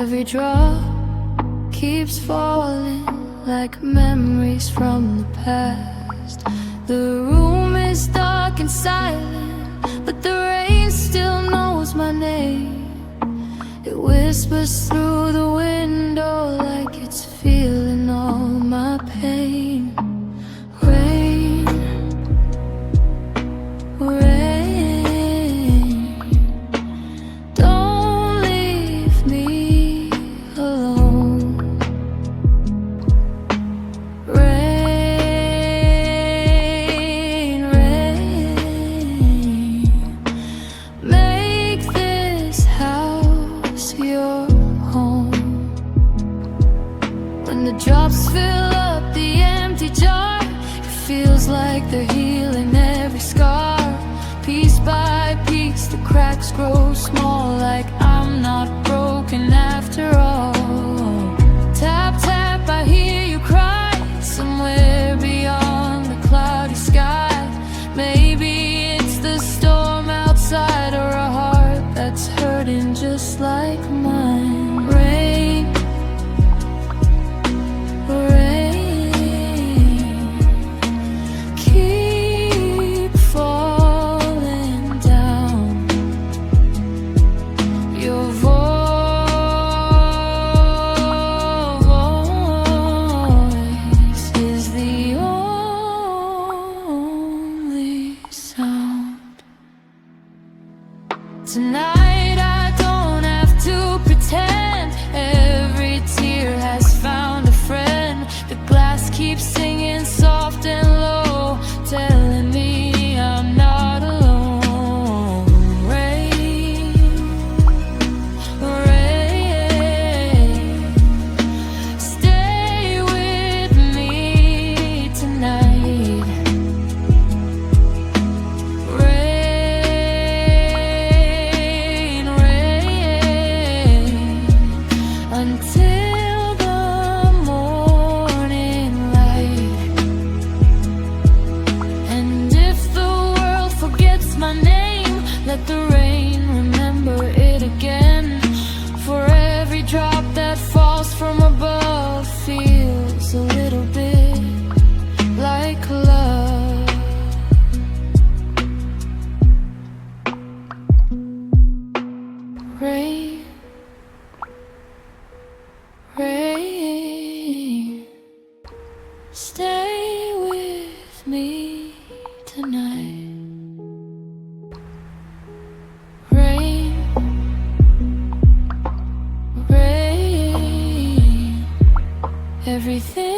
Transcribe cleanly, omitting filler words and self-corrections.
Every drop keeps falling like memories from the past. The room is dark and silent, but the rain still knows my name. It whispers through the window like it's feeling all my pain. Rain, rain, don't leave me alone. Rain, rain, make this house your home. When the drops fill up the empty jar, it feels like they're healing every scar. Piece by piece the cracks grow small, like I'm not broken after all. Tap, tap, I hear you cry, somewhere beyond the cloudy sky. Maybe it's the storm outside, or a heart that's hurting just like mine. Rain, rain, keep falling down. Your voice is the only sound. Tonight I don't have to pretend. Every tear has found a friend. The glass keeps singing soft and low, telling me I'm not alone. Rain, rain, stay with me tonight. Rain, rain, until the morning light. And if the world forgets my name, let the rain remember it again. For every drop that falls from above feels a little bit like love. Rain, rain, stay with me tonight. Rain, rain, everything